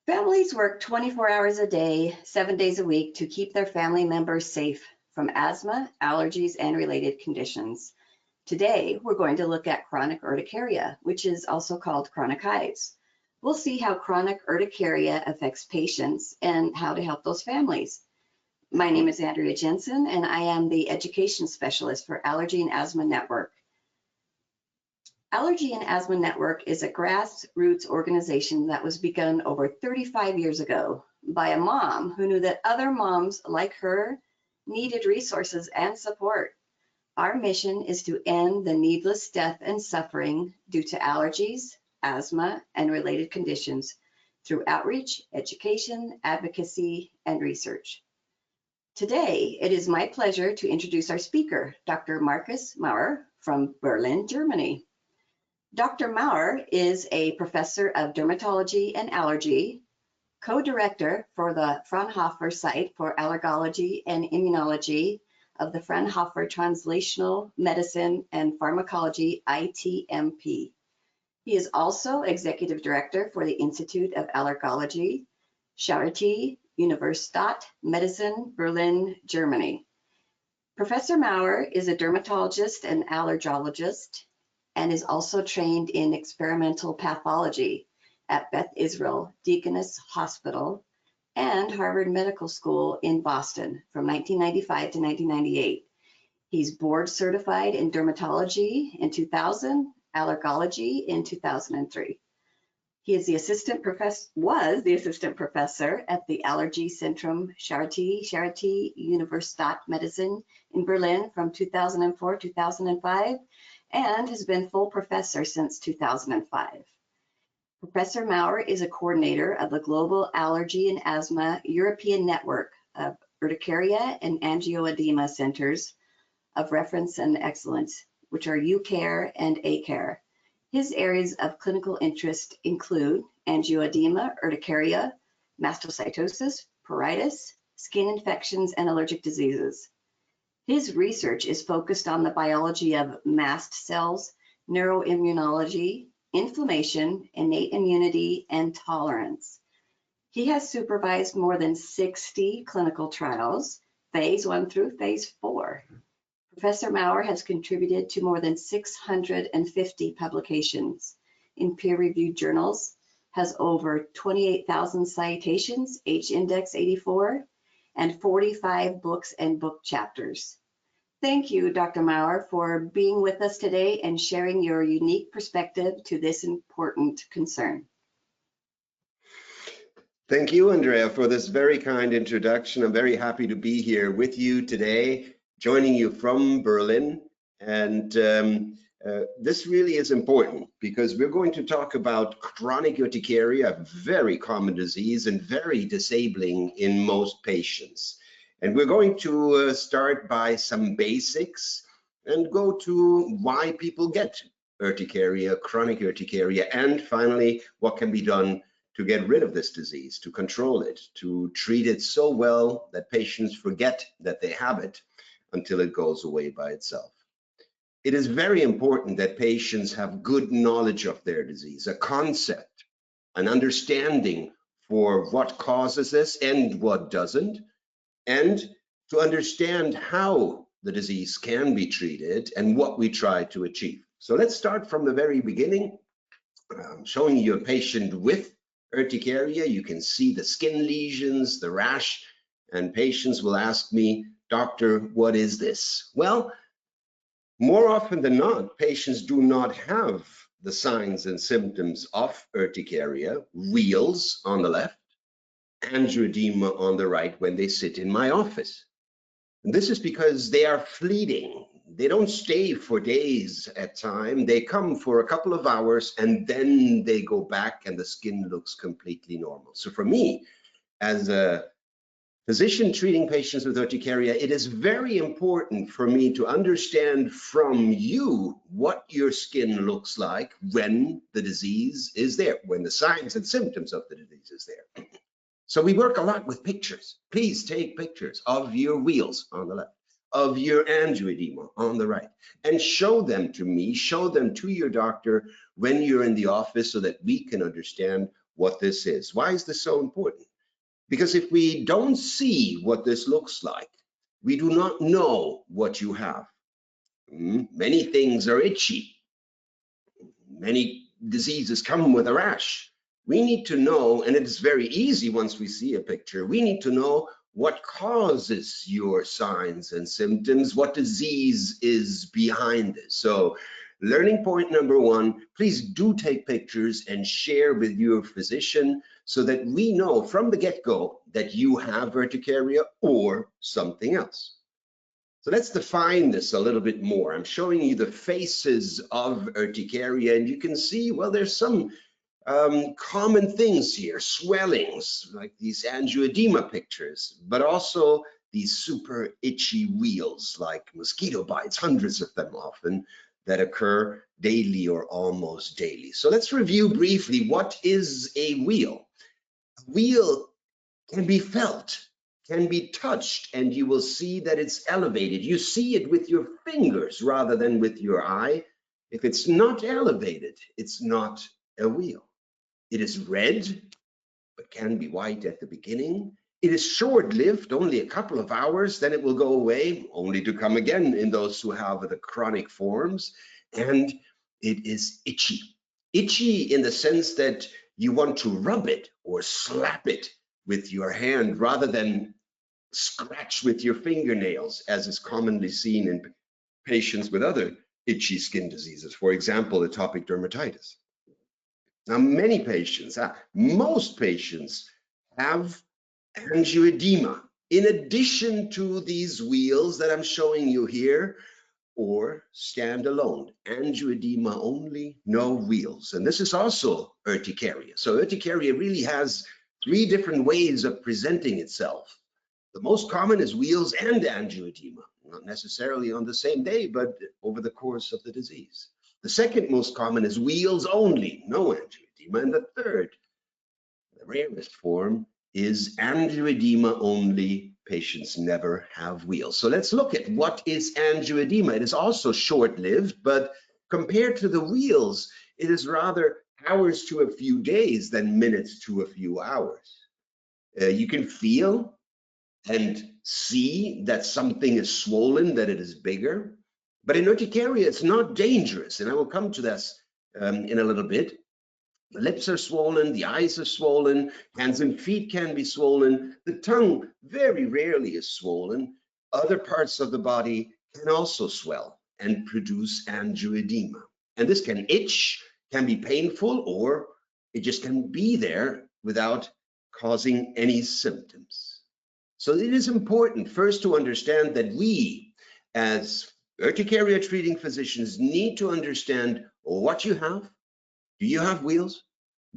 Families work 24 hours a day, 7 days a week to keep their family members safe from asthma, allergies, and related conditions. Today, we're going to look at chronic urticaria, which is also called chronic hives. We'll see how chronic urticaria affects patients and how to help those families. My name is Andrea Jensen, and I am the Education Specialist for Allergy and Asthma Network. Allergy and Asthma Network is a grassroots organization that was begun over 35 years ago by a mom who knew that other moms like her needed resources and support. Our mission is to end the needless death and suffering due to allergies, asthma, and related conditions through outreach, education, advocacy, and research. Today, it is my pleasure to introduce our speaker, Dr. Markus Maurer from Berlin, Germany. Dr. Maurer is a professor of dermatology and allergy, co-director for the Fraunhofer site for allergology and immunology of the Fraunhofer Translational Medicine and Pharmacology ITMP. He is also executive director for the Institute of Allergology, Charité Universität Medicine, Berlin, Germany. Professor Maurer is a dermatologist and allergologist and is also trained in experimental pathology at Beth Israel Deaconess Hospital and Harvard Medical School in Boston from 1995 to 1998. He's board certified in dermatology in 2000, allergology in 2003. He is was the assistant professor at the Allergy Centrum Charité Universität Medicine in Berlin from 2004 to 2005, and has been full professor since 2005. Professor Maurer is a coordinator of the Global Allergy and Asthma European Network of Urticaria and Angioedema Centers of Reference and Excellence, which are Ucare and Acare. His areas of clinical interest include angioedema, urticaria, mastocytosis, pruritus, skin infections, and allergic diseases. His research is focused on the biology of mast cells, neuroimmunology, inflammation, innate immunity, and tolerance. He has supervised more than 60 clinical trials, phase 1 through phase 4. Professor Maurer has contributed to more than 650 publications in peer-reviewed journals, has over 28,000 citations, H-index 84, and 45 books and book chapters. Thank you, Dr. Maurer, for being with us today and sharing your unique perspective to this important concern. Thank you, Andrea, for this very kind introduction. I'm very happy to be here with you today, joining you from Berlin. And this really is important because we're going to talk about chronic urticaria, a very common disease and very disabling in most patients. And we're going to start by some basics and go to why people get urticaria, chronic urticaria, and finally, what can be done to get rid of this disease, to control it, to treat it so well that patients forget that they have it until it goes away by itself. It is very important that patients have good knowledge of their disease, a concept, an understanding for what causes this and what doesn't, and to understand how the disease can be treated and what we try to achieve. So let's start from the very beginning. I'm showing you a patient with urticaria. You can see the skin lesions, the rash, and patients will ask me, "Doctor, what is this?" Well, more often than not, patients do not have the signs and symptoms of urticaria, Wheals on the left, angioedema on the right when they sit in my office. And this is because they are fleeting. They don't stay for days at a time. They come for a couple of hours and then they go back and the skin looks completely normal. So for me, as a physician treating patients with urticaria, it is very important for me to understand from you what your skin looks like when the disease is there, when the signs and symptoms of the disease is there. So we work a lot with pictures. Please take pictures of your Wheals on the left, of your angioedema on the right, and show them to me, show them to your doctor when you're in the office so that we can understand what this is. Why is this so important? Because if we don't see what this looks like, we do not know what you have. Many things are itchy. Many diseases come with a rash. We need to know, and it's very easy once we see a picture, we need to know what causes your signs and symptoms, what disease is behind this. So learning point number one, please do take pictures and share with your physician so that we know from the get-go that you have urticaria or something else. So let's define this a little bit more. I'm showing you the faces of urticaria, and you can see, well, there's some common things here, swellings, like these angioedema pictures, but also these super itchy wheals, like mosquito bites, hundreds of them often, that occur daily or almost daily. So let's review briefly, what is a wheal? A wheal can be felt, can be touched, and you will see that it's elevated. You see it with your fingers rather than with your eye. If it's not elevated, it's not a wheal. It is red, but can be white at the beginning. It is short-lived, only a couple of hours, then it will go away, only to come again in those who have the chronic forms. And it is itchy. Itchy in the sense that you want to rub it or slap it with your hand rather than scratch with your fingernails, as is commonly seen in patients with other itchy skin diseases, for example, atopic dermatitis. Now, many patients, most patients have angioedema in addition to these wheals that I'm showing you here, or standalone, angioedema only, no wheals. And this is also urticaria. So urticaria really has three different ways of presenting itself. The most common is wheals and angioedema, not necessarily on the same day, but over the course of the disease. The second most common is wheals only, no angioedema. And the third, the rarest form, is angioedema only. Patients never have wheals. So let's look at what is angioedema. It is also short-lived, but compared to the wheals, it is rather hours to a few days than minutes to a few hours. You can feel and see that something is swollen, that it is bigger. But in urticaria, it's not dangerous, and I will come to this in a little bit. The lips are swollen, the eyes are swollen, hands and feet can be swollen. The tongue very rarely is swollen. Other parts of the body can also swell and produce angioedema. And this can itch, can be painful, or it just can be there without causing any symptoms. So it is important first to understand that we, as urticaria treating physicians, need to understand what you have. Do you have wheals?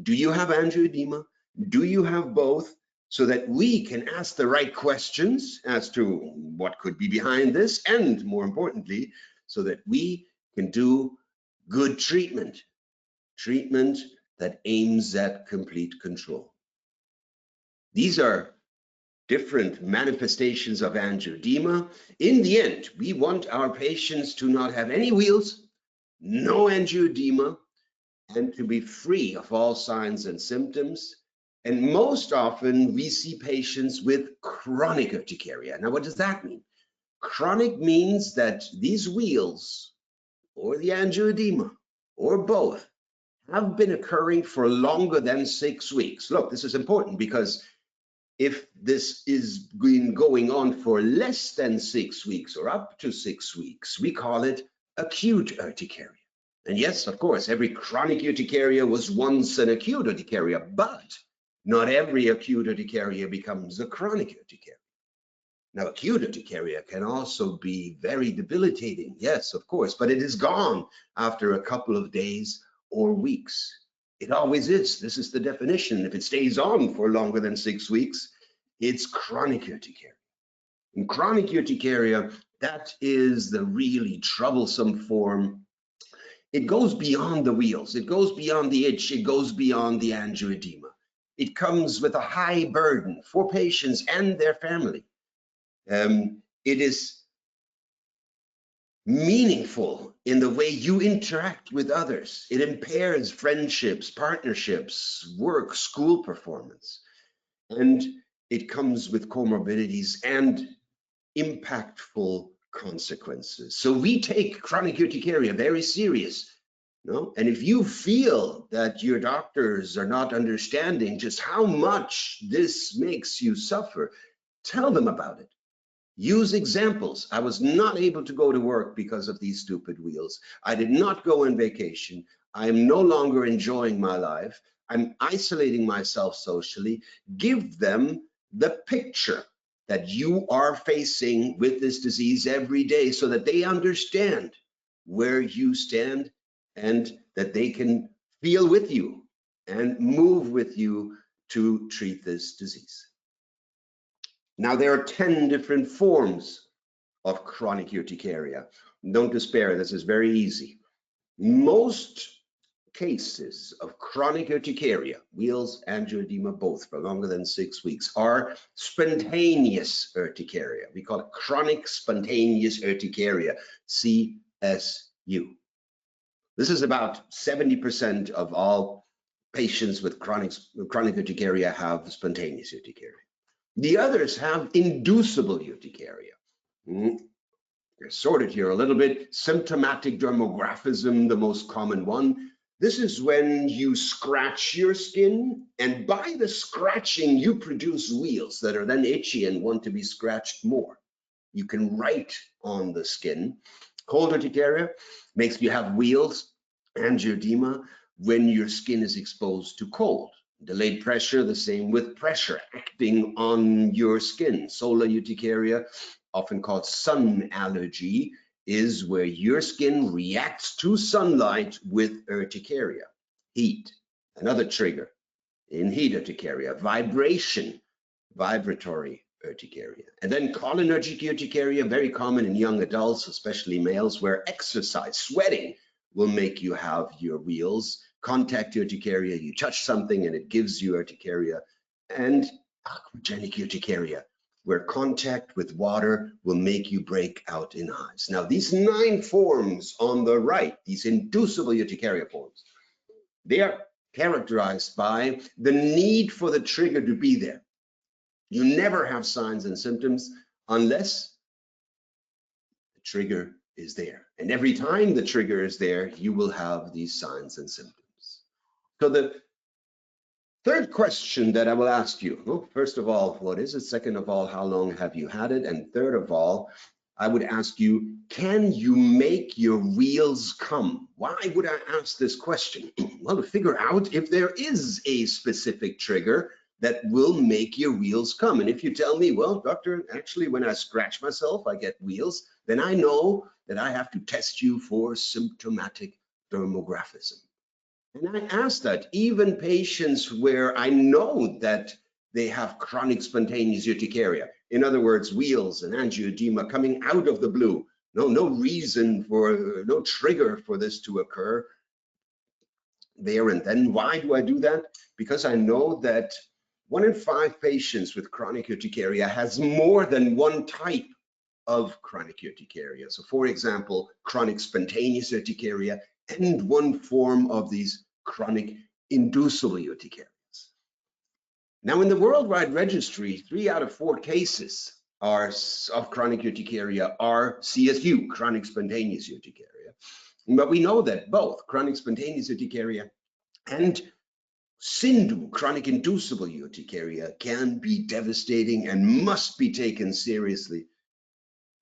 Do you have angioedema? Do you have both? So that we can ask the right questions as to what could be behind this, and more importantly, so that we can do good treatment, treatment that aims at complete control. These are different manifestations of angioedema. In the end, we want our patients to not have any wheals, no angioedema, and to be free of all signs and symptoms. And most often we see patients with chronic urticaria. Now, what does that mean? Chronic means that these wheals or the angioedema or both have been occurring for longer than 6 weeks. Look, this is important because if this is been going on for less than 6 weeks or up to 6 weeks, we call it acute urticaria. And yes, of course, every chronic urticaria was once an acute urticaria, but not every acute urticaria becomes a chronic urticaria. Now, acute urticaria can also be very debilitating, yes, of course, but it is gone after a couple of days or weeks. It always is. This is the definition. If it stays on for longer than 6 weeks, it's chronic urticaria. In chronic urticaria, that is the really troublesome form. It goes beyond the wheals, it goes beyond the itch, it goes beyond the angioedema. It comes with a high burden for patients and their family. It is meaningful in the way you interact with others. It impairs friendships, partnerships, work, school performance. And it comes with comorbidities and impactful consequences. So we take chronic urticaria very serious. No? And if you feel that your doctors are not understanding just how much this makes you suffer, tell them about it. Use examples. I was not able to go to work because of these stupid wheals. I did not go on vacation. I am no longer enjoying my life. I'm isolating myself socially. Give them the picture that you are facing with this disease every day so that they understand where you stand and that they can feel with you and move with you to treat this disease. Now, there are 10 different forms of chronic urticaria. Don't despair, this is very easy. Most cases of chronic urticaria, Wheals, angioedema, both for longer than 6 weeks, are spontaneous urticaria. We call it chronic spontaneous urticaria, CSU. This is about 70% of all patients with chronic urticaria have spontaneous urticaria. The others have inducible urticaria. They're sorted here a little bit. Symptomatic dermographism, the most common one. This is when you scratch your skin, and by the scratching, you produce wheals that are then itchy and want to be scratched more. You can write on the skin. Cold urticaria makes you have wheals, angioedema, when your skin is exposed to cold. Delayed pressure, the same with pressure acting on your skin. Solar urticaria, often called sun allergy, is where your skin reacts to sunlight with urticaria. Heat, another trigger in heat urticaria. Vibration, vibratory urticaria. And then cholinergic urticaria, very common in young adults, especially males, where exercise, sweating, will make you have your wheals. Contact urticaria, you touch something and it gives you urticaria. And aquagenic urticaria, where contact with water will make you break out in hives. Now, these 9 forms on the right, these inducible urticaria forms, they are characterized by the need for the trigger to be there. You never have signs and symptoms unless the trigger is there. And every time the trigger is there, you will have these signs and symptoms. So the third question that I will ask you, well, first of all, what is it? Second of all, how long have you had it? And third of all, I would ask you, can you make your wheals come? Why would I ask this question? Well, to figure out if there is a specific trigger that will make your wheals come. And if you tell me, well, doctor, actually, when I scratch myself, I get wheals, then I know that I have to test you for symptomatic dermographism. And I ask that even patients where I know that they have chronic spontaneous urticaria, in other words, wheals and angioedema coming out of the blue, no reason for, no trigger for this to occur there and then. Why do I do that? Because I know that 1 in 5 patients with chronic urticaria has more than one type of chronic urticaria. So for example, chronic spontaneous urticaria and one form of these chronic inducible urticarias. Now in the worldwide registry, 3 out of 4 cases of chronic urticaria are CSU, chronic spontaneous urticaria. But we know that both chronic spontaneous urticaria and CINDU, chronic inducible urticaria, can be devastating and must be taken seriously,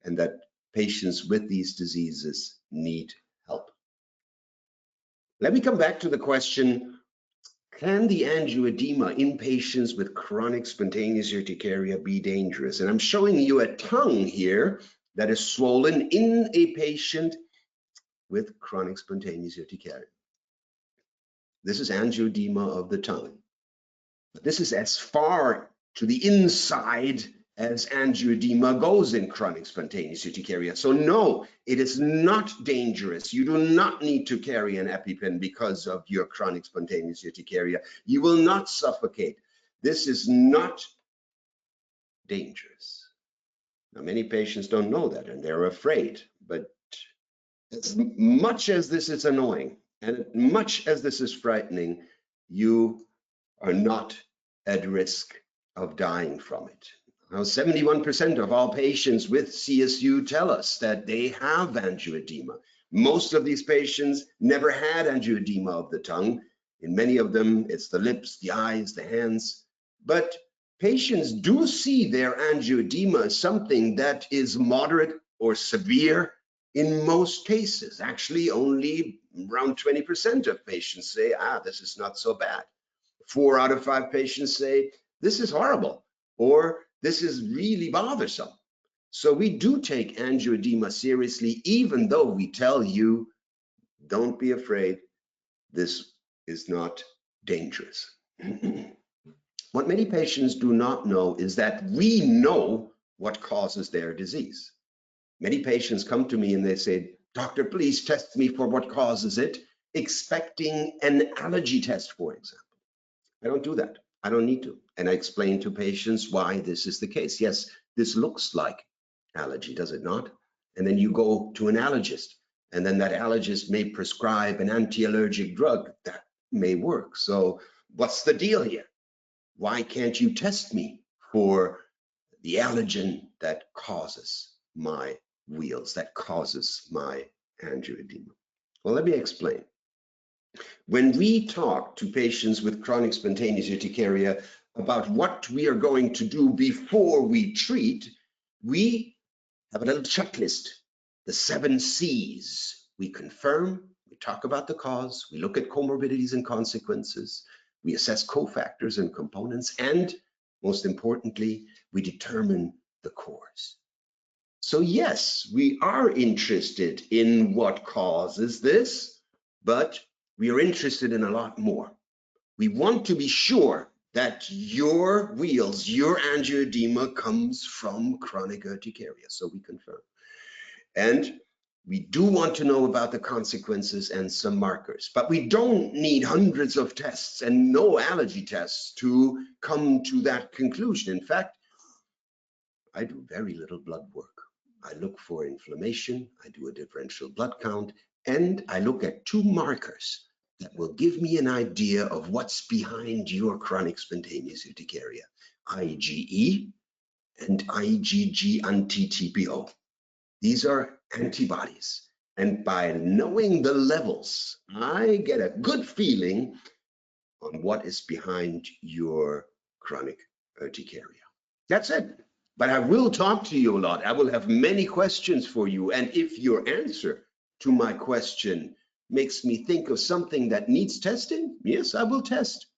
and that patients with these diseases need help. Let me come back to the question, can the angioedema in patients with chronic spontaneous urticaria be dangerous? And I'm showing you a tongue here that is swollen in a patient with chronic spontaneous urticaria. This is angioedema of the tongue. But this is as far to the inside as angioedema goes in chronic spontaneous urticaria. So no, it is not dangerous. You do not need to carry an EpiPen because of your chronic spontaneous urticaria. You will not suffocate. This is not dangerous. Now, many patients don't know that and they're afraid, but As much as this is annoying and much as this is frightening, you are not at risk of dying from it. Now, 71% of all patients with CSU tell us that they have angioedema. Most of these patients never had angioedema of the tongue. In many of them, it's the lips, the eyes, the hands. But patients do see their angioedema as something that is moderate or severe in most cases. Actually, only around 20% of patients say, this is not so bad. 4 out of 5 patients say, this is horrible, or this is really bothersome. So we do take angioedema seriously, even though we tell you, don't be afraid, this is not dangerous. What many patients do not know is that we know what causes their disease. Many patients come to me and they say, doctor, please test me for what causes it, expecting an allergy test, for example. I don't do that. I don't need to. And I explain to patients why this is the case. Yes, this looks like allergy, does it not? And then you go to an allergist, and then that allergist may prescribe an anti-allergic drug that may work. So what's the deal here? Why can't you test me for the allergen that causes my Wheals, that causes my angioedema? Well, let me explain. When we talk to patients with chronic spontaneous urticaria about what we are going to do before we treat, we have a little checklist, the 7 C's. We confirm, we talk about the cause, we look at comorbidities and consequences, we assess cofactors and components, and most importantly, we determine the cause. So yes, we are interested in what causes this, but we are interested in a lot more. We want to be sure that your Wheals, your angioedema comes from chronic urticaria, so we confirm. And we do want to know about the consequences and some markers, but we don't need hundreds of tests and no allergy tests to come to that conclusion. In fact, I do very little blood work. I look for inflammation, I do a differential blood count, and I look at 2 markers that will give me an idea of what's behind your chronic spontaneous urticaria, IgE and IgG anti-TPO. These are antibodies, and by knowing the levels, I get a good feeling on what is behind your chronic urticaria. That's it. But I will talk to you a lot. I will have many questions for you. And if your answer to my question makes me think of something that needs testing, yes, I will test.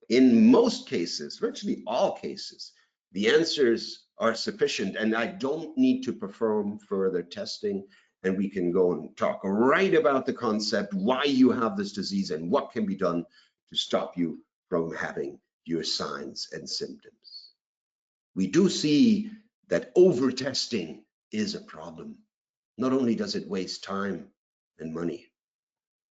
In most cases, virtually all cases, the answers are sufficient and I don't need to perform further testing. And we can go and talk right about the concept, why you have this disease and what can be done to stop you from having your signs and symptoms. We do see that over-testing is a problem. Not only does it waste time and money,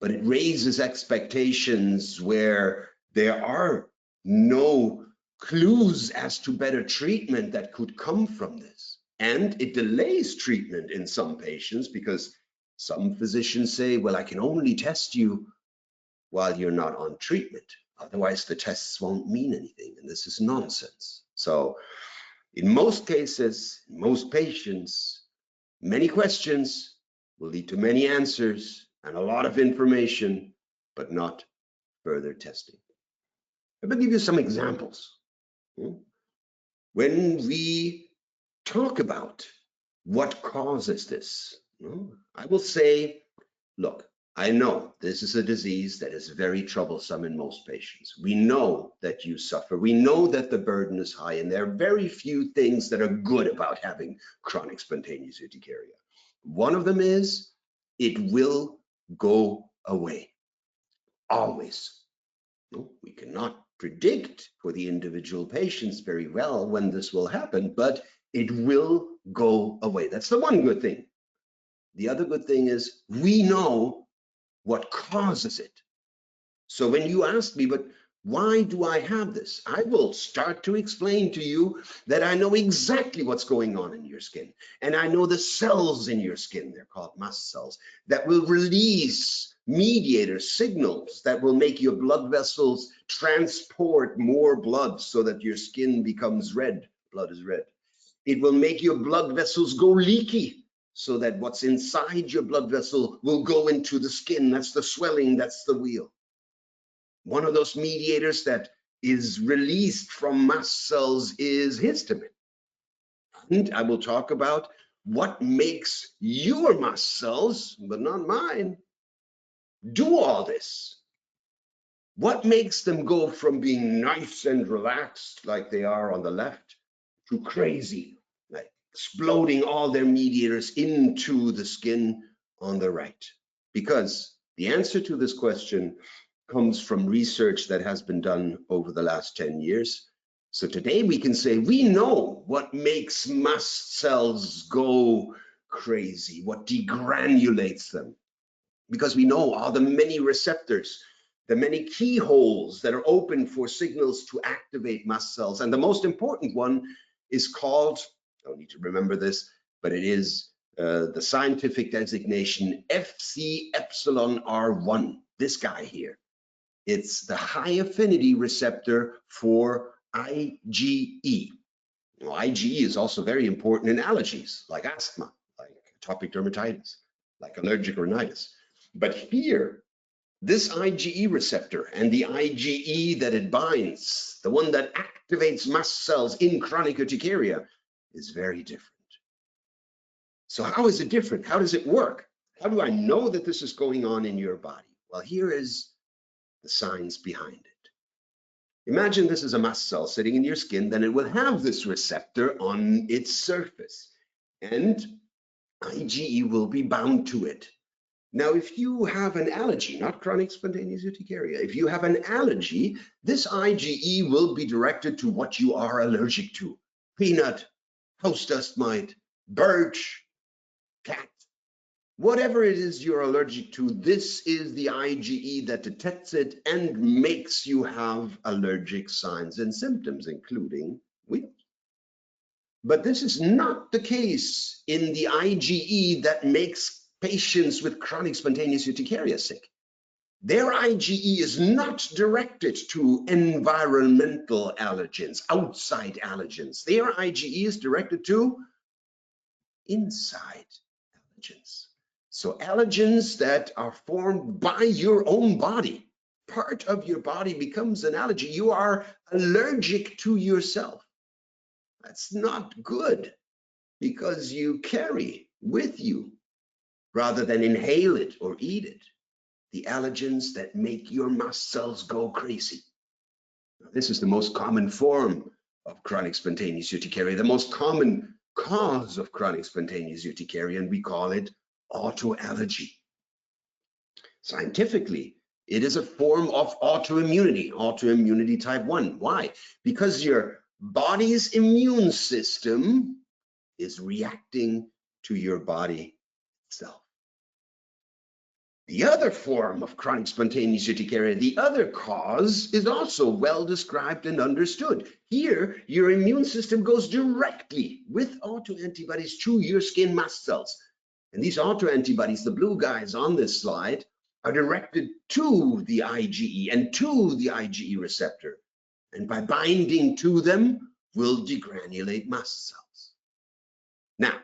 but it raises expectations where there are no clues as to better treatment that could come from this. And it delays treatment in some patients because some physicians say, well, I can only test you while you're not on treatment. Otherwise, the tests won't mean anything. And this is nonsense. So in most cases, in most patients, many questions will lead to many answers and a lot of information, but not further testing. Let me give you some examples. When we talk about what causes this, I will say, look, I know this is a disease that is very troublesome in most patients. We know that you suffer. We know that the burden is high, and there are very few things that are good about having chronic spontaneous urticaria. One of them is it will go away, always. We cannot predict for the individual patients very well when this will happen, but it will go away. That's the one good thing. The other good thing is we know what causes it. So when you ask me, but Why do I have this? I will start to explain to you that I know exactly what's going on in your skin. And I know the cells in your skin, they're called mast cells, that will release mediators, signals that will make your blood vessels transport more blood so that your skin becomes red. Blood is red. It will make your blood vessels go leaky so that what's inside your blood vessel will go into the skin. That's the swelling, that's the wheal. One of those mediators that is released from mast cells is histamine. And I will talk about what makes your mast cells, but not mine, do all this. What makes them go from being nice and relaxed like they are on the left to crazy, like exploding all their mediators into the skin on the right? Because the answer to this question comes from research that has been done over the last 10 years. So today we can say we know what makes mast cells go crazy, what degranulates them, because we know all the many receptors, the many keyholes that are open for signals to activate mast cells. And the most important one is called, I don't need to remember this, but it is the scientific designation FC epsilon R1, this guy here. It's the high affinity receptor for IgE. Well, IgE is also very important in allergies, like asthma, like atopic dermatitis, like allergic rhinitis. But here, this IgE receptor and the IgE that it binds, the one that activates mast cells in chronic urticaria, is very different. So how is it different? How does it work? How do I know that this is going on in your body? Well, here is the science behind it. Imagine this is a mast cell sitting in your skin, then it will have this receptor on its surface, and IgE will be bound to it. Now, if you have an allergy, not chronic spontaneous urticaria, if you have an allergy, this IgE will be directed to what you are allergic to. Peanut, house dust mite, birch, cat. Whatever it is you're allergic to, this is the IgE that detects it and makes you have allergic signs and symptoms, including Wheals. But this is not the case in the IgE that makes patients with chronic spontaneous urticaria sick. Their IgE is not directed to environmental allergens, outside allergens. Their IgE is directed to inside allergens. So allergens that are formed by your own body, part of your body becomes an allergy. You are allergic to yourself. That's not good, because you carry with you, rather than inhale it or eat it, the allergens that make your mast cells go crazy. Now, this is the most common form of chronic spontaneous urticaria, the most common cause of chronic spontaneous urticaria, and we call it autoallergy. Scientifically, it is a form of autoimmunity type 1. Why? Because your body's immune system is reacting to your body itself. The other form of chronic spontaneous urticaria, the other cause, is also well described and understood. Here, your immune system goes directly with autoantibodies to your skin mast cells. And these autoantibodies, the blue guys on this slide, are directed to the IgE and to the IgE receptor. And by binding to them, will degranulate mast cells. Now,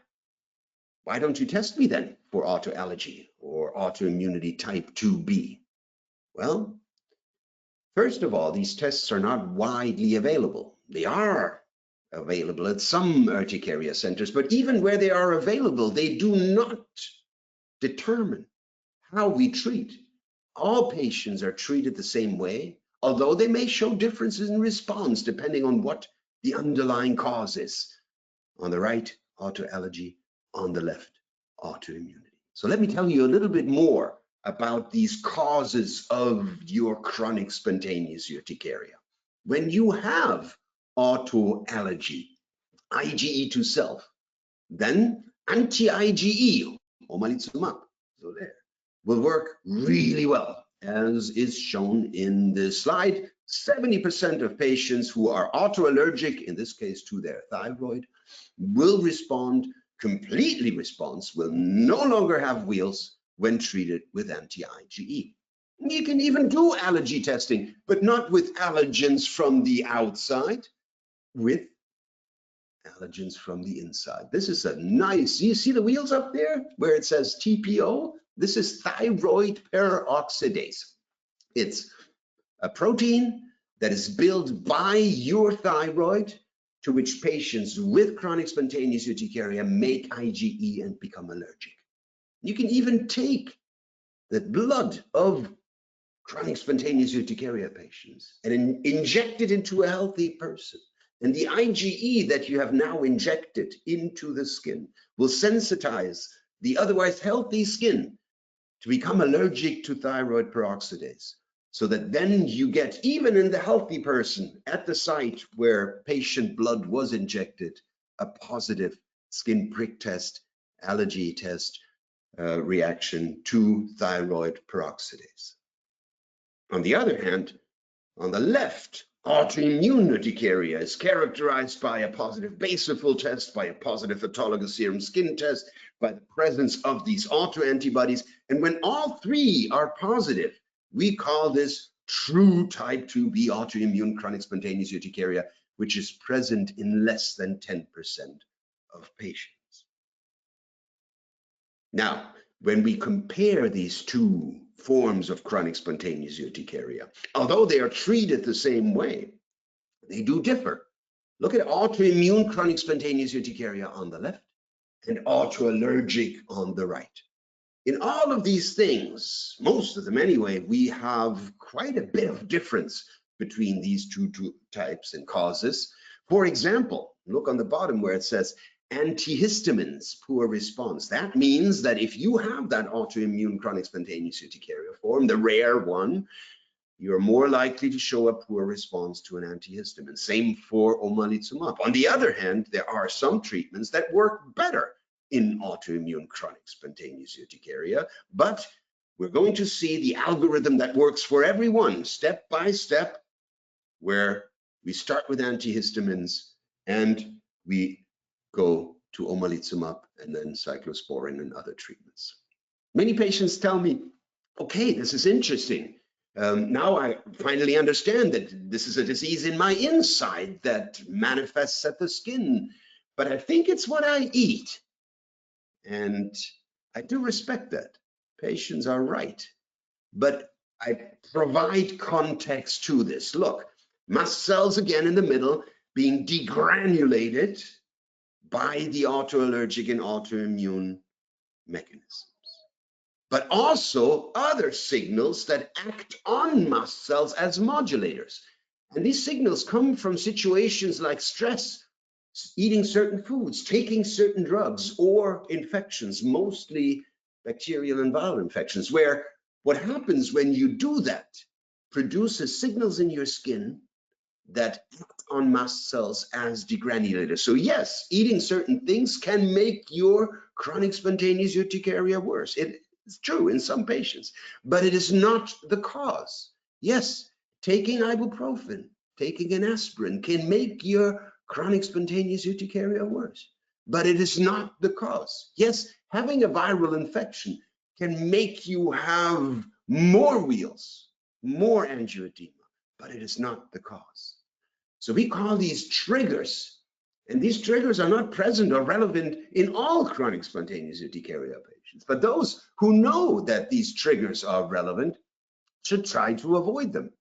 why don't you test me then for autoallergy or autoimmunity type 2B? Well, first of all, these tests are not widely available. They are available at some urticaria centers, but even where they are available, they do not determine how we treat. All patients are treated the same way, although they may show differences in response depending on what the underlying cause is. On the right, autoallergy. On the left, autoimmunity. So let me tell you a little bit more about these causes of your chronic spontaneous urticaria. When you have autoallergy, IgE to self, then anti-IgE, omalizumab, so there, will work really well as is shown in this slide. 70% of patients who are autoallergic, in this case to their thyroid, will respond, completely response, will no longer have Wheals when treated with anti-IgE. You can even do allergy testing, but not with allergens from the outside, with allergens from the inside. This is a nice, you see the wheels up there where it says TPO? This is thyroid peroxidase. It's a protein that is built by your thyroid, to which patients with chronic spontaneous urticaria make IgE and become allergic. You can even take the blood of chronic spontaneous urticaria patients and inject it into a healthy person. And the IgE that you have now injected into the skin will sensitize the otherwise healthy skin to become allergic to thyroid peroxidase. So that then you get, even in the healthy person, at the site where patient blood was injected, a positive skin prick test, allergy test reaction to thyroid peroxidase. On the other hand, on the left, autoimmune urticaria is characterized by a positive basophil test, by a positive autologous serum skin test, by the presence of these autoantibodies. And when all three are positive, we call this true type 2B autoimmune chronic spontaneous urticaria, which is present in less than 10% of patients. Now, when we compare these two forms of chronic spontaneous urticaria, although they are treated the same way, they do differ. Look at autoimmune chronic spontaneous urticaria on the left and autoallergic on the right. In all of these things, most of them anyway, we have quite a bit of difference between these two types and causes. For example, look on the bottom where it says antihistamines, poor response. That means that if you have that autoimmune chronic spontaneous urticaria form, the rare one, you're more likely to show a poor response to an antihistamine. Same for omalizumab. On the other hand, there are some treatments that work better in autoimmune chronic spontaneous urticaria, but we're going to see the algorithm that works for everyone, step by step, where we start with antihistamines and we go to omalizumab and then cyclosporin and other treatments. Many patients tell me, okay, this is interesting. Now I finally understand that this is a disease in my inside that manifests at the skin, but I think it's what I eat. And I do respect that. Patients are right. But I provide context to this. Look, mast cells again in the middle being degranulated by the autoallergic and autoimmune mechanisms. But also other signals that act on mast cells as modulators. And these signals come from situations like stress, eating certain foods, taking certain drugs, or infections, mostly bacterial and viral infections, where what happens when you do that produces signals in your skin that act on mast cells as degranulators. So yes, eating certain things can make your chronic spontaneous urticaria worse. It's true in some patients, but it is not the cause. Yes, taking ibuprofen, taking an aspirin can make your chronic spontaneous urticaria worse, but it is not the cause. Yes, having a viral infection can make you have more Wheals, more angioedema, but it is not the cause. So we call these triggers, and these triggers are not present or relevant in all chronic spontaneous urticaria patients, but those who know that these triggers are relevant should try to avoid them.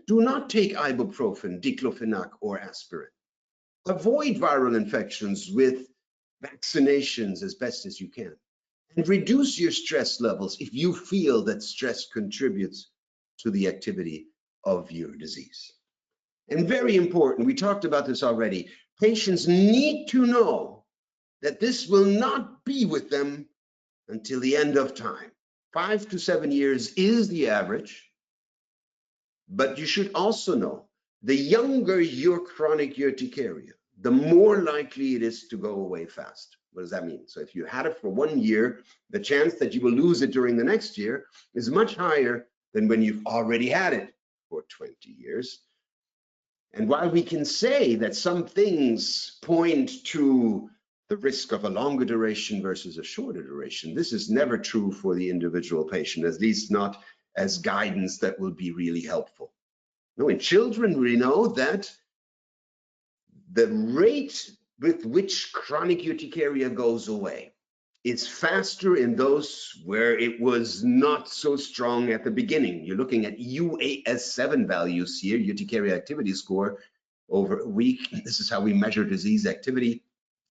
Do not take ibuprofen, diclofenac, or aspirin. Avoid viral infections with vaccinations as best as you can, and reduce your stress levels if you feel that stress contributes to the activity of your disease. And very important, we talked about this already, patients need to know that this will not be with them until the end of time. 5 to 7 years is the average, but you should also know the younger your chronic urticaria, the more likely it is to go away fast. What does that mean? So if you had it for 1 year, the chance that you will lose it during the next year is much higher than when you've already had it for 20 years. And while we can say that some things point to the risk of a longer duration versus a shorter duration, this is never true for the individual patient, at least not as guidance that will be really helpful. No, in children, we know that the rate with which chronic urticaria goes away is faster in those where it was not so strong at the beginning. You're looking at UAS7 values here, urticaria activity score over a week. This is how we measure disease activity.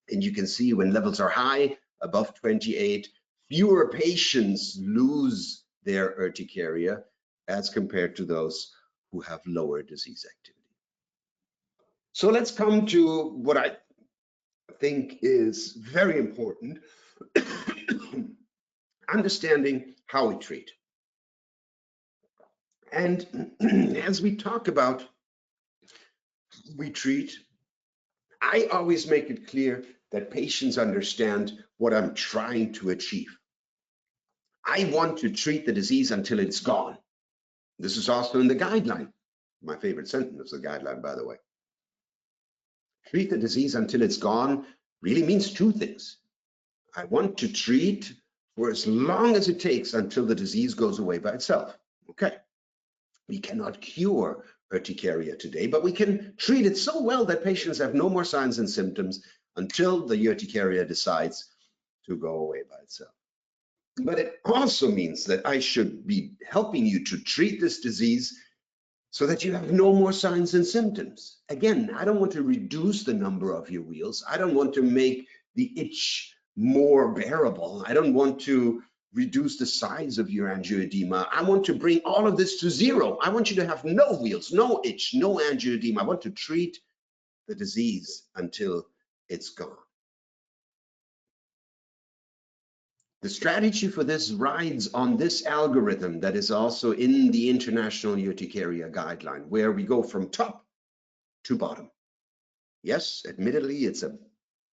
And you can see when levels are high, above 28, fewer patients lose their urticaria as compared to those who have lower disease activity. So let's come to what I think is very important, understanding how we treat. And as we talk about we treat, I always make it clear that patients understand what I'm trying to achieve. I want to treat the disease until it's gone. This is also in the guideline. My favorite sentence of the guideline, by the way. Treat the disease until it's gone really means two things. I want to treat for as long as it takes until the disease goes away by itself. Okay. We cannot cure urticaria today, but we can treat it so well that patients have no more signs and symptoms until the urticaria decides to go away by itself. But it also means that I should be helping you to treat this disease so that you have no more signs and symptoms. Again, I don't want to reduce the number of your wheals. I don't want to make the itch more bearable. I don't want to reduce the size of your angioedema. I want to bring all of this to zero. I want you to have no wheals, no itch, no angioedema. I want to treat the disease until it's gone. The strategy for this rides on this algorithm that is also in the International Urticaria Guideline, where we go from top to bottom. Yes, admittedly, it's a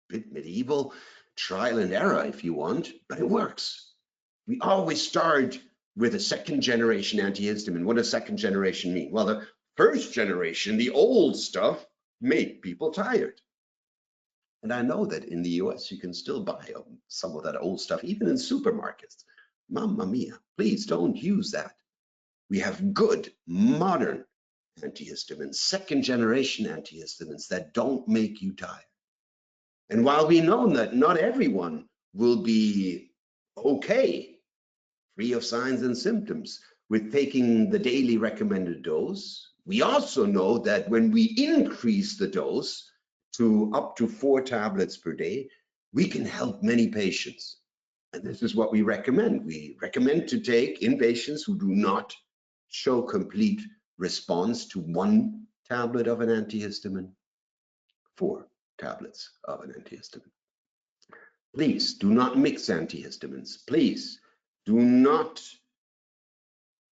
bit medieval, trial and error if you want, but it works. We always start with a second generation antihistamine. What does second generation mean? Well, the first generation, the old stuff, made people tired. And I know that in the US, you can still buy some of that old stuff, even in supermarkets. Mamma mia, please don't use that. We have good, modern antihistamines, second generation antihistamines that don't make you tired. And while we know that not everyone will be okay, free of signs and symptoms, with taking the daily recommended dose, we also know that when we increase the dose to up to 4 tablets per day, we can help many patients. And this is what we recommend. We recommend to take in patients who do not show complete response to 1 tablet of an antihistamine, 4 tablets of an antihistamine. Please do not mix antihistamines. Please do not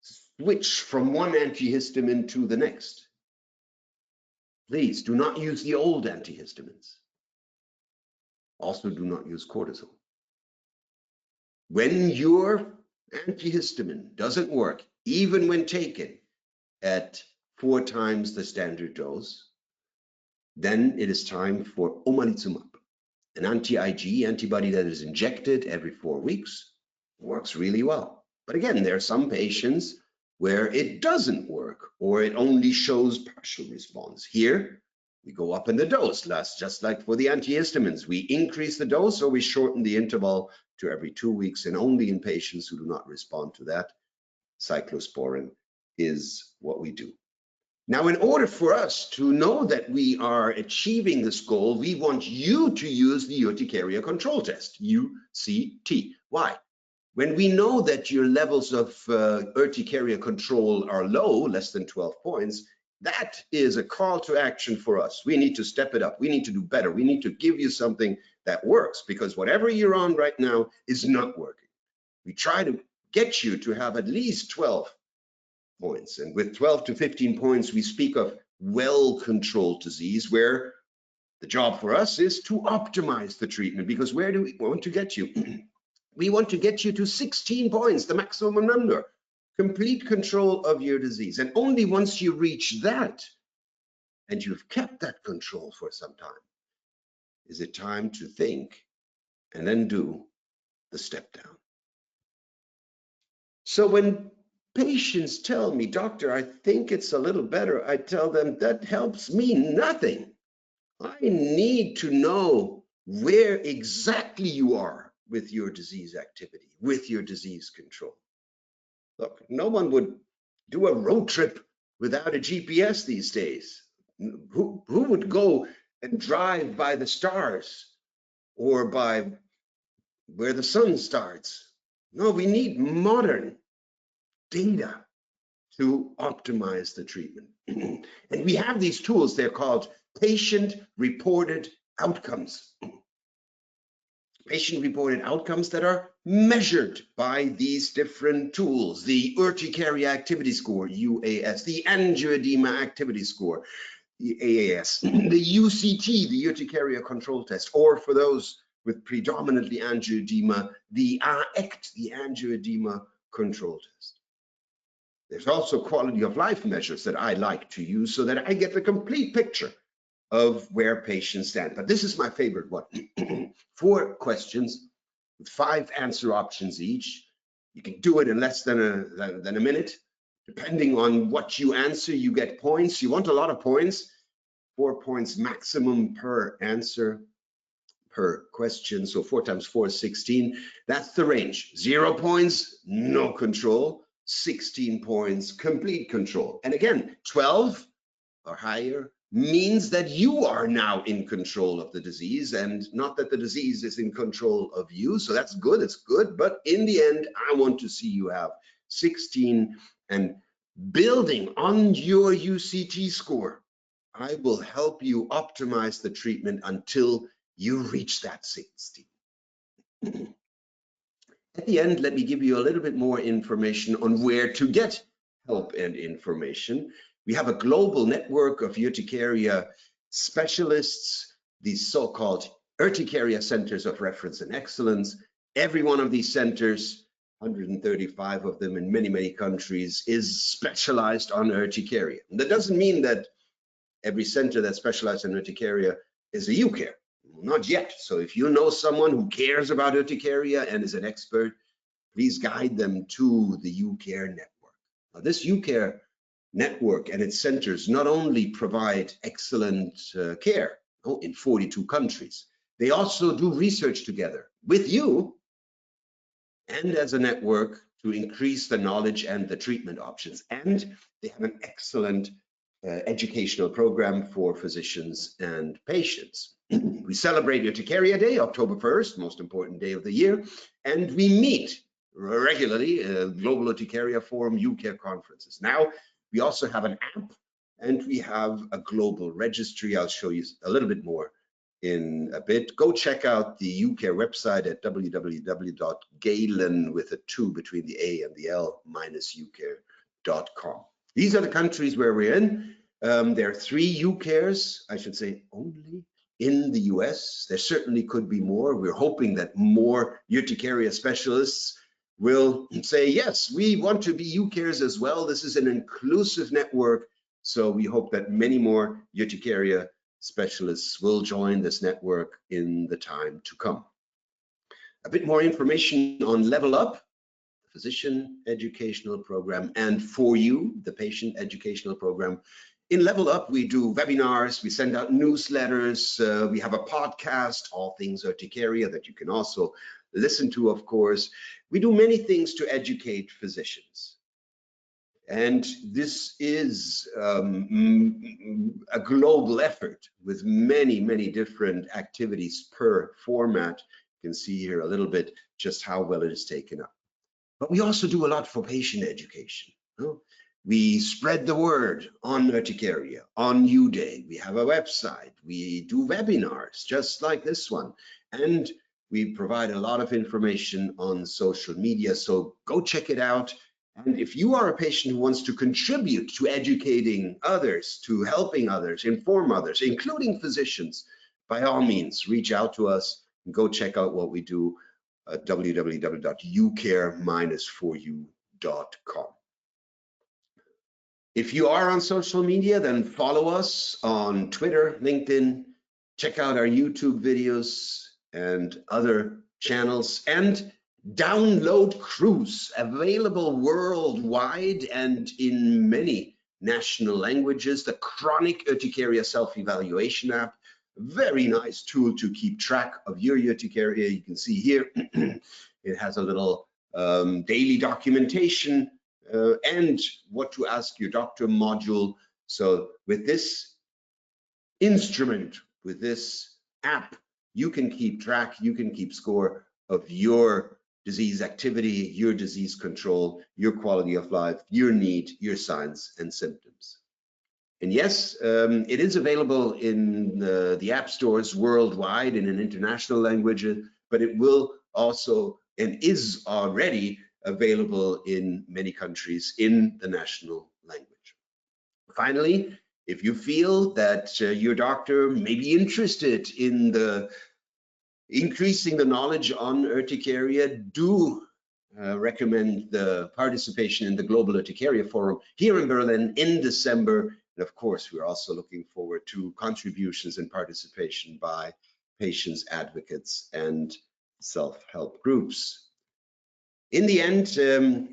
switch from one antihistamine to the next. Please do not use the old antihistamines. Also, do not use cortisol. When your antihistamine doesn't work, even when taken at 4 times the standard dose, then it is time for omalizumab, an anti-Ig antibody that is injected every 4 weeks. Works really well. But again, there are some patients where it doesn't work or it only shows partial response. Here, we go up in the dose, just like for the antihistamines. We increase the dose or we shorten the interval to every 2 weeks, and only in patients who do not respond to that, cyclosporin is what we do. Now, in order for us to know that we are achieving this goal, we want you to use the Urticaria Control Test, UCT. Why? When we know that your levels of urticaria control are low, less than 12 points, that is a call to action for us. We need to step it up. We need to do better. We need to give you something that works, because whatever you're on right now is not working. We try to get you to have at least 12 points. And with 12 to 15 points, we speak of well-controlled disease, where the job for us is to optimize the treatment. Because where do we want to get you? We want to get you to 16 points, the maximum number. complete control of your disease. And only once you reach that, and you've kept that control for some time, is it time to think and then do the step down. So when patients tell me, doctor, I think it's a little better, I tell them that helps me nothing. I need to know where exactly you are with your disease activity, with your disease control. Look, no one would do a road trip without a GPS these days. Who would go and drive by the stars or by where the sun starts? No, we need modern data to optimize the treatment. And we have these tools, they're called patient-reported outcomes. Patient-reported outcomes that are measured by these different tools: the Urticaria Activity Score, UAS, the Angioedema Activity Score, the AAS, the UCT, the Urticaria Control Test, or for those with predominantly angioedema, the AECT, the Angioedema Control Test. There's also quality of life measures that I like to use so that I get the complete picture of where patients stand. But this is my favorite one. 4 questions with 5 answer options each. You can do it in less than a minute. Depending on what you answer, you get points. You want a lot of points. 4 points maximum per answer, per question. So 4 times 4 is 16. That's the range. 0 points, no control. 16 points, complete control. And again, 12 or higher means that you are now in control of the disease, and not that the disease is in control of you. So that's good, it's good. But in the end, I want to see you have 16, and building on your UCT score, I will help you optimize the treatment until you reach that 16. At the end, let me give you a little bit more information on where to get help and information. We have a global network of urticaria specialists, these so-called Urticaria Centers of Reference and Excellence. Every one of these centers, 135 of them in many, many countries, is specialized on urticaria. And that doesn't mean that every center that's specialized in urticaria is a Ucare. Not yet. So if you know someone who cares about urticaria and is an expert, please guide them to the Ucare network. Now, this Ucare network and its centers not only provide excellent care in 42 countries, they also do research together with you and as a network to increase the knowledge and the treatment options. And they have an excellent educational program for physicians and patients. We celebrate Urticaria Day, October 1st, most important day of the year, and we meet regularly, Global Urticaria Forum, Ucare conferences. Now, we also have an app and we have a global registry. I'll show you a little bit more in a bit. Go check out the Ucare website at www.galen with a 2 between the A and the L -ucare.com. These are the countries where we're in. There are 3 Ucares, I should say, only in the US. There certainly could be more. We're hoping that more urticaria specialists will say, yes, we want to be Ucares as well. This is an inclusive network. So we hope that many more urticaria specialists will join this network in the time to come. A bit more information on Level Up, the physician educational program, and For You, the patient educational program. In Level Up, we do webinars, we send out newsletters, we have a podcast, All Things Urticaria, that you can also listen to, of course. We do many things to educate physicians. And this is a global effort with many, many different activities per format. You can see here a little bit just how well it is taken up. But we also do a lot for patient education. We spread the word on urticaria, on UDay. We have a website. We do webinars just like this one. And we provide a lot of information on social media. So go check it out. And if you are a patient who wants to contribute to educating others, to helping others, inform others, including physicians, by all means, reach out to us and go check out what we do at www.ucare-4u.com. If you are on social media, then follow us on Twitter, LinkedIn, check out our YouTube videos and other channels, and download Cruise, available worldwide and in many national languages. The Chronic Urticaria Self-Evaluation app, very nice tool to keep track of your urticaria. You can see here, it has a little daily documentation and what to ask your doctor module. So with this instrument, with this app, you can keep track, you can keep score of your disease activity, your disease control, your quality of life, your need, your signs and symptoms. And yes, it is available in the app stores worldwide in an international language, but it will also and is already available in many countries in the national language. Finally, if you feel that your doctor may be interested in increasing the knowledge on urticaria, do recommend the participation in the Global Urticaria Forum here in Berlin in December. And of course, we're also looking forward to contributions and participation by patients, advocates, and self-help groups. In the end,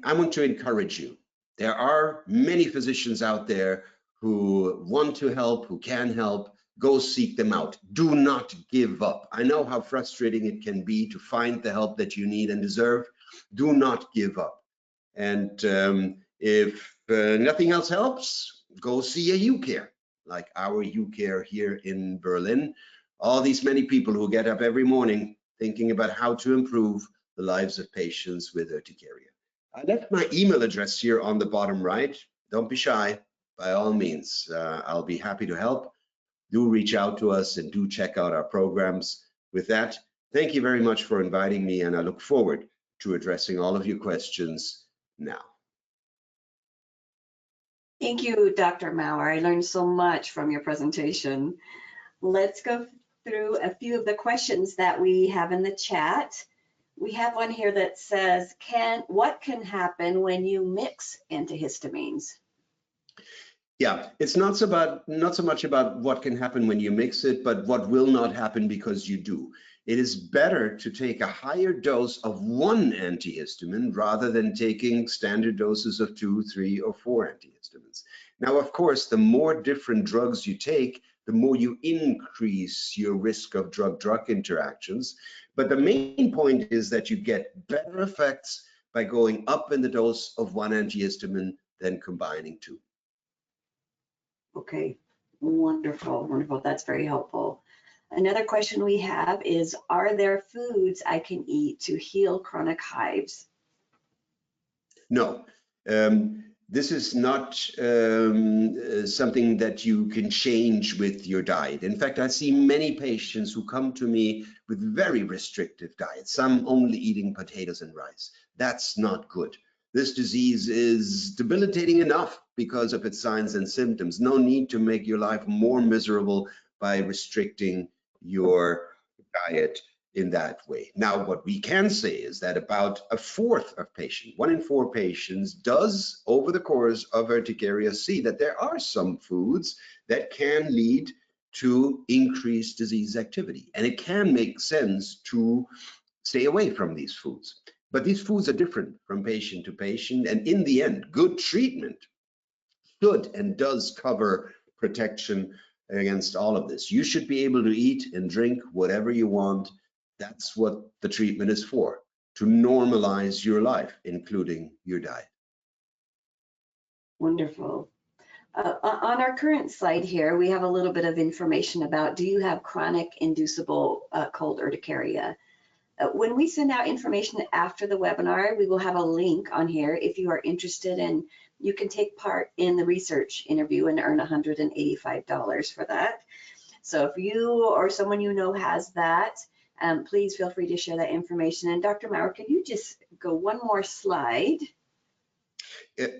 I want to encourage you. There are many physicians out there who want to help, who can help. Go seek them out. Do not give up. I know how frustrating it can be to find the help that you need and deserve. Do not give up. And if nothing else helps, go see a Ucare, like our Ucare here in Berlin. All these many people who get up every morning thinking about how to improve the lives of patients with urticaria. I left my email address here on the bottom right. Don't be shy, by all means. I'll be happy to help. Do reach out to us and do check out our programs. With that, thank you very much for inviting me, and I look forward to addressing all of your questions now. Thank you, Dr. Maurer. I learned so much from your presentation. Let's go through a few of the questions that we have in the chat. We have one here that says, what can happen when you mix antihistamines? Yeah, it's not so much about what can happen when you mix it, but what will not happen because you do. It is better to take a higher dose of one antihistamine rather than taking standard doses of 2, 3, or 4 antihistamines. Now, of course, the more different drugs you take, the more you increase your risk of drug-drug interactions. But the main point is that you get better effects by going up in the dose of one antihistamine than combining two. Okay, wonderful, wonderful. That's very helpful. Another question we have is, are there foods I can eat to heal chronic hives? No, this is not something that you can change with your diet. In fact, I see many patients who come to me with very restrictive diets, some only eating potatoes and rice. That's not good. This disease is debilitating enough because of its signs and symptoms. No need to make your life more miserable by restricting your diet in that way. Now, what we can say is that about a fourth of patients, 1 in 4 patients, does over the course of urticaria see that there are some foods that can lead to increased disease activity. And it can make sense to stay away from these foods. But these foods are different from patient to patient. And in the end, good treatment should and does cover protection against all of this. You should be able to eat and drink whatever you want. That's what the treatment is for, to normalize your life, including your diet. Wonderful. On our current slide here, we have a little bit of information about, do you have chronic inducible cold urticaria? When we send out information after the webinar, we will have a link on here if you are interested, and you can take part in the research interview and earn $185 for that. So if you or someone you know has that, please feel free to share that information. And Dr. Maurer, can you just go one more slide?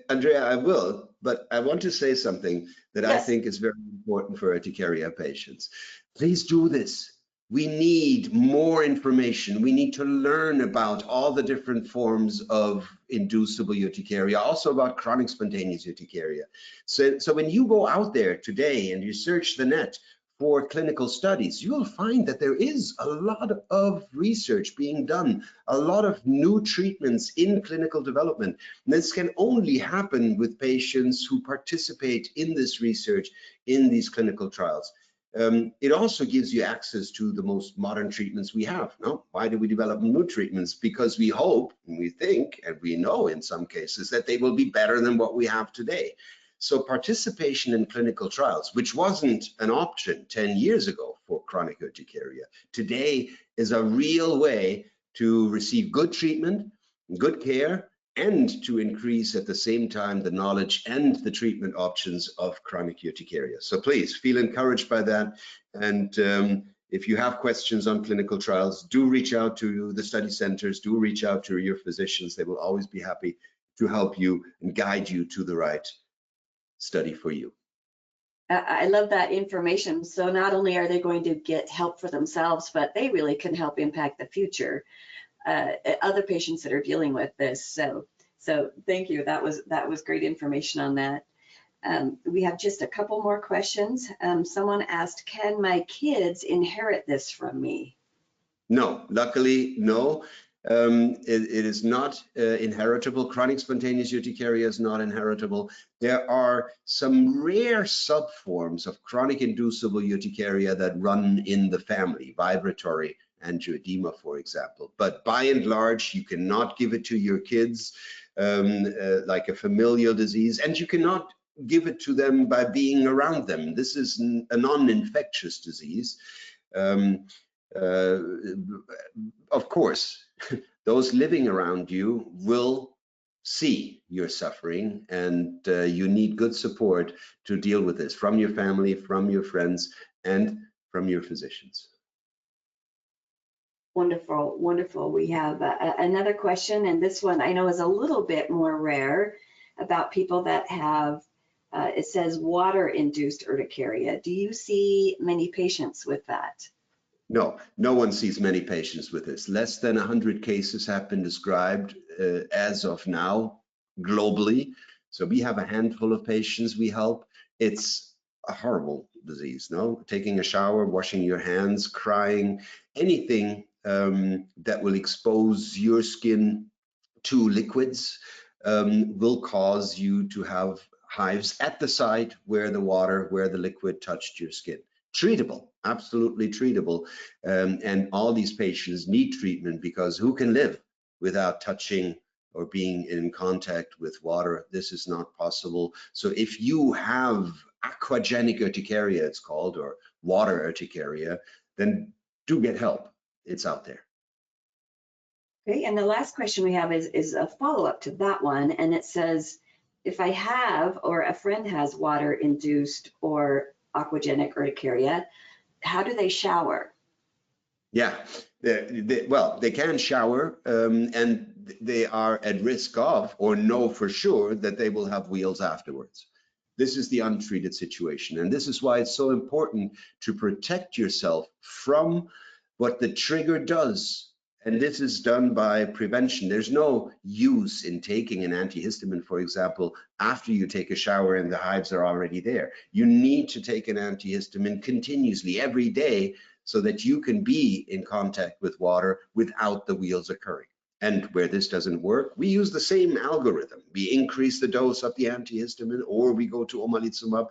Andrea, I will, but I want to say something that Yes. I think is very important for urticaria patients. Please do this. We need more information. We need to learn about all the different forms of inducible urticaria, also about chronic spontaneous urticaria. So when you go out there today and you search the net for clinical studies, you'll find that there is a lot of research being done, a lot of new treatments in clinical development. And this can only happen with patients who participate in this research, in these clinical trials. It also gives you access to the most modern treatments we have. No? Why do we develop new treatments? Because we hope, and we think, and we know in some cases that they will be better than what we have today. So participation in clinical trials, which wasn't an option 10 years ago for chronic urticaria, today is a real way to receive good treatment, good care, and to increase at the same time the knowledge and the treatment options of chronic urticaria. So please feel encouraged by that. And if you have questions on clinical trials, do reach out to the study centers, do reach out to your physicians. They will always be happy to help you and guide you to the right study for you. I love that information. So not only are they going to get help for themselves, but they really can help impact the future. Other patients that are dealing with this. So thank you. That was great information on that. We have just a couple more questions. Someone asked, can my kids inherit this from me? No, luckily, no. It is not inheritable. Chronic spontaneous urticaria is not inheritable. There are some rare subforms of chronic inducible urticaria that run in the family, vibratory angioedema, for example. But by and large, you cannot give it to your kids like a familial disease, and you cannot give it to them by being around them. This is a non-infectious disease. Of course, those living around you will see your suffering, and you need good support to deal with this from your family, from your friends, and from your physicians. Wonderful, wonderful. We have another question, and this one I know is a little bit more rare, about people that have, it says water-induced urticaria. Do you see many patients with that? No, no one sees many patients with this. Less than 100 cases have been described as of now globally. So we have a handful of patients we help. It's a horrible disease, no? Taking a shower, washing your hands, crying, anything that will expose your skin to liquids will cause you to have hives at the site where the water, where the liquid touched your skin. Treatable, absolutely treatable. And all these patients need treatment, because who can live without touching or being in contact with water? This is not possible. So if you have aquagenic urticaria, it's called, or water urticaria, then do get help. It's out there. Okay, and the last question we have is a follow-up to that one, and it says, if I have or a friend has water-induced or aquagenic urticaria, how do they shower? Yeah, well, they can shower, and they are at risk of, or know for sure, that they will have wheals afterwards. This is the untreated situation, and this is why it's so important to protect yourself from what the trigger does. And this is done by prevention. There's no use in taking an antihistamine, for example, after you take a shower and the hives are already there. You need to take an antihistamine continuously every day, so that you can be in contact with water without the wheals occurring. And where this doesn't work, we use the same algorithm. We increase the dose of the antihistamine, or we go to omalizumab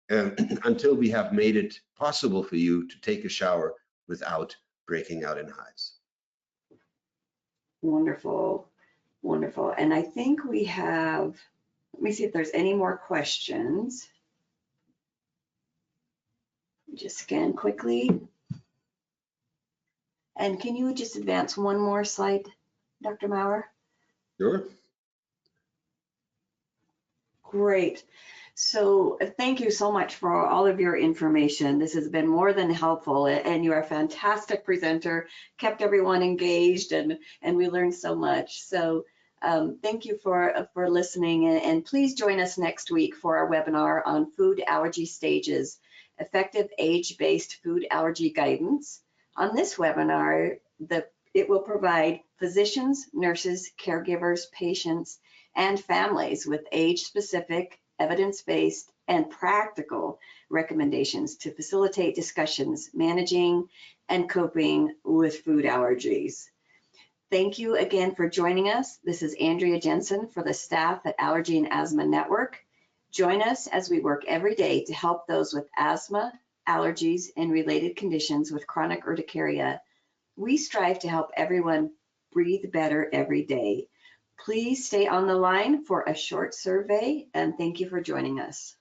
until we have made it possible for you to take a shower without breaking out in hives. Wonderful, wonderful. And I think we have, let me see if there's any more questions. Just scan quickly. And can you just advance one more slide, Dr. Maurer? Sure. Great. So thank you so much for all of your information. This has been more than helpful, and you're a fantastic presenter, kept everyone engaged, and we learned so much. So thank you for listening, and please join us next week for our webinar on food allergy stages, effective age-based food allergy guidance On this webinar, it will provide physicians, nurses, caregivers, patients, and families with age-specific, evidence-based, and practical recommendations to facilitate discussions managing and coping with food allergies. Thank you again for joining us. This is Andrea Jensen for the staff at Allergy and Asthma Network. Join us as we work every day to help those with asthma, allergies, and related conditions with chronic urticaria. We strive to help everyone breathe better every day. Please stay on the line for a short survey, and thank you for joining us.